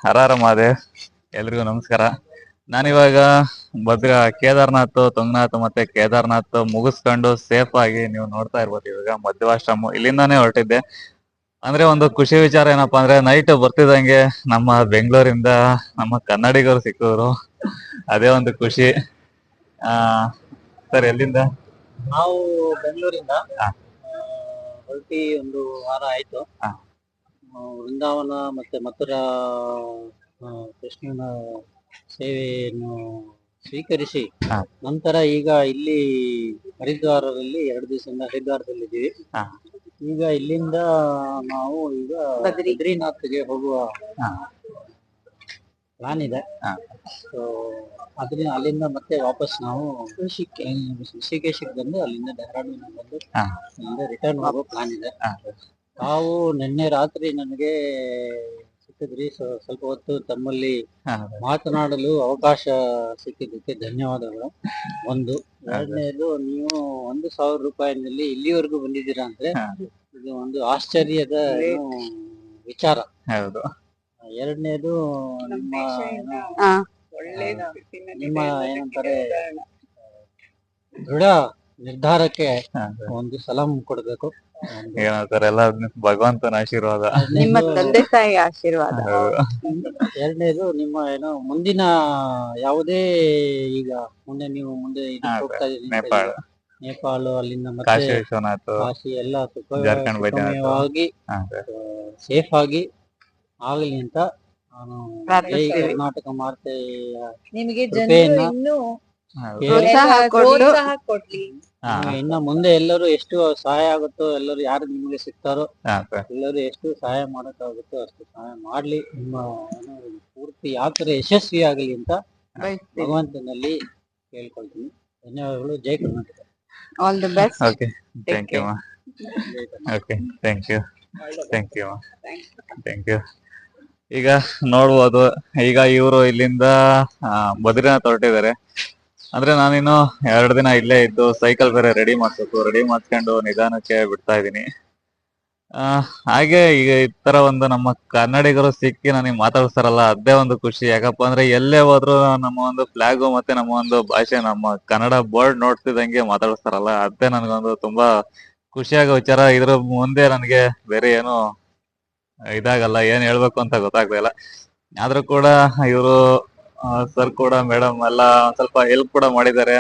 ಹರ ಹರ ಮಹಾದೇವ್. ಎಲ್ರಿಗೂ ನಮಸ್ಕಾರ. ನಾನಿವಾಗ ಕೇದಾರ್ನಾಥ್, ತುಂಗನಾಥ್ ಮತ್ತೆ ಕೇದಾರ್ನಾಥ್ ಮುಗಿಸ್ಕೊಂಡು ಸೇಫ್ ಆಗಿ ನೀವು ನೋಡ್ತಾ ಇರ್ಬೋದು ಇವಾಗ ಮಧ್ವಾಶ್ರಮ ಇಲ್ಲಿಂದಾನೇ ಹೊರಟಿದ್ದೆ. ಅಂದ್ರೆ ಒಂದು ಖುಷಿ ವಿಚಾರ ಏನಪ್ಪಾ ಅಂದ್ರೆ ನೈಟ್ ಬರ್ತಿದಂಗೆ ನಮ್ಮ ಬೆಂಗಳೂರಿಂದ ನಮ್ಮ ಕನ್ನಡಿಗರು ಸಿಕ್ಕಿದ್ರು. ಅದೇ ಒಂದು ಖುಷಿ. ಆ ಸರ್ ಎಲ್ಲಿಂದ? ನಾವು ಬೆಂಗಳೂರಿಂದ ಹಾ. ಹೊರಟಿ ಒಂದು ವಾರ ಆಯ್ತು. ಹಾ. ವೃಂದಾವನ ಮತ್ತೆ ಮಥುರಾ ಕೃಷ್ಣನ ಸೇವೆಯನ್ನು ಸ್ವೀಕರಿಸಿ ಹಾ. ನಂತರ ಈಗ ಇಲ್ಲಿ ಹರಿದ್ವಾರದಲ್ಲಿ 2 ದಿವಸದಿಂದ ಹರಿದ್ವಾರದಲ್ಲಿದ್ದೀವಿ. ಹಾ. ಈಗ ಇಲ್ಲಿಂದ ನಾವು ಈಗ ಬದ್ರಿನಾಥ್ಗೆ ಹೋಗುವ ಹಾ. ಪ್ಲಾನ್ ಇದೆ. ಹಾ. ಸೊ ಅದನ್ನ ಅಲ್ಲಿಂದ ಮತ್ತೆ ವಾಪಸ್ ನಾವು ಋಷಿಕೇಶಕ್ಕೆ ಬಂದು ಅಲ್ಲಿಂದ ಡೆಹ್ರಾಡೂನ್ ಬಂದು ಹಾ. ಅಲ್ಲಿಂದ ರಿಟರ್ನ್ ಆಗೋ ಪ್ಲಾನ್ ಇದೆ. ಹಾ. ತಾವು ನಿನ್ನೆ ರಾತ್ರಿ ನನಗೆ ಸಿಕ್ಕಿದ್ರಿ. ಸ್ವಲ್ಪ ಹೊತ್ತು ತಮ್ಮಲ್ಲಿ ಹಾ. ಮಾತನಾಡಲು ಅವಕಾಶ ಸಿಕ್ಕಿದ್ದಕ್ಕೆ ಧನ್ಯವಾದಗಳು. ಒಂದು. ಎರಡನೇದು, ನೀವು 1,000 ರೂಪಾಯಿನಲ್ಲಿ ಇಲ್ಲಿವರೆಗೂ ಬಂದಿದ್ದೀರಾ ಅಂದ್ರೆ ಹಾ. ಇದು ಒಂದು ಆಶ್ಚರ್ಯದ ವಿಚಾರ. ಹೌದು. ಎರಡನೇದು, ನಿಮ್ಮ ಏನಂತಾರೆ ದೃಢ ನಿರ್ಧಾರಕ್ಕೆ ಒಂದು ಸಲಾಂ ಕೊಡ್ಬೇಕು. ಏನಂತಾರೆ ಎಲ್ಲ ಭಗವಂತನ ಆಶೀರ್ವಾದ, ನಿಮ್ಮ ತಂದೆ ತಾಯಿ ಆಶೀರ್ವಾದ. ಎರಡನೇದು, ನಿಮ್ಮ ಮುಂದಿನ ಯಾವುದೇ ಈಗ ನೀವು ಮುಂದೆ ಹೋಗ್ತಾ ಇದ್ದೀರಿ ನೇಪಾಳ, ಅಲ್ಲಿಂದ ಮತ್ತೆ ಕಾಶಿ ವಿಶ್ವನಾಥ್, ಕಾಶಿ ಎಲ್ಲ ಜಾರ್ಖಂಡ್ ಸುಖಮಯವಾಗಿ ಸೇಫ್ ಆಗಿ ಆಗಲಿ ಅಂತ ನಾನು ಜೈ ಕರ್ನಾಟಕ ಮಾತೆ ನಿಮಗೆ ಇನ್ನ ಮುಂದೆ ಎಲ್ಲರೂ ಎಷ್ಟು ಸಹಾಯ ಆಗುತ್ತೋ, ಎಲ್ಲರೂ ಯಾರು ನಿಮಗೆ ಸಿಗ್ತಾರೋ ಎಲ್ಲರೂ ಎಷ್ಟು ಸಹಾಯ ಮಾಡಕ್ಕಾಗುತ್ತೋ ಅಷ್ಟು ಸಹಾಯ ಮಾಡ್ಲಿ. ನಿಮ್ಮ ಪೂರ್ತಿ ಯಾತ್ರೆ ಯಶಸ್ವಿ ಆಗಲಿ ಅಂತ ಭಗವಂತನಲ್ಲಿ ಕೇಳ್ಕೊಳ್ತೀನಿ. ಧನ್ಯವಾದಗಳು. ಜೈ Karnataka. All the best. Okay, thank you. Okay, thank you. Thank you. Thank you. ಈಗ ನೋಡ್ಬೋದು, ಈಗ ಇವರು ಇಲ್ಲಿಂದ ಬದ್ರಿನಾಥ್ ಹೊರಟಿದ್ದಾರೆ. ಅಂದ್ರೆ ನಾನಿನ್ನು 2 ದಿನ ಇಲ್ಲೇ ಇದ್ದು ಸೈಕಲ್ ಬೇರೆ ರೆಡಿ ಮಾಡ್ಸ್ಕೊಂಡು ನಿಧಾನಕ್ಕೆ ಬಿಡ್ತಾ ಇದ್ದೀನಿ. ಹಾಗೆ ಈಗ ಈ ತರ ಒಂದು ನಮ್ಮ ಕನ್ನಡಿಗರು ಸಿಕ್ಕಿ ನನಗೆ ಮಾತಾಡಿಸ್ತಾರಲ್ಲ, ಅದೇ ಒಂದು ಖುಷಿ. ಯಾಕಪ್ಪ ಅಂದ್ರೆ ಎಲ್ಲೇ ಹೋದ್ರು ನಮ್ಮ ಒಂದು ಫ್ಲಾಗು ಮತ್ತೆ ನಮ್ಮ ಒಂದು ಭಾಷೆ, ನಮ್ಮ ಕನ್ನಡ ಬೋರ್ಡ್ ನೋಡ್ತಿದಂಗೆ ಮಾತಾಡಿಸ್ತಾರಲ್ಲ, ಅದೇ ನನಗೊಂದು ತುಂಬಾ ಖುಷಿಯಾಗೋ ವಿಚಾರ. ಇದ್ರ ಮುಂದೆ ನನಗೆ ಬೇರೆ ಏನು ಇದಾಗಲ್ಲ, ಏನ್ ಹೇಳ್ಬೇಕು ಅಂತ ಗೊತ್ತಾಗ್ತಾ ಇಲ್ಲ. ಆದ್ರೂ ಕೂಡ ಇವರು ಸರ್ ಕೂಡ ಮೇಡಮ್ ಎಲ್ಲ ಸ್ವಲ್ಪ ಹೆಲ್ಪ್ ಕೂಡ ಮಾಡಿದ್ದಾರೆ.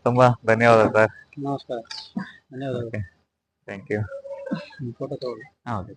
ತುಂಬಾ ಧನ್ಯವಾದ ಸರ್. ನಮಸ್ಕಾರ. ಧನ್ಯವಾದ. Thank you. ಫೋಟೋ ತಗೊಳ್ಳಿ. ಹೌದು.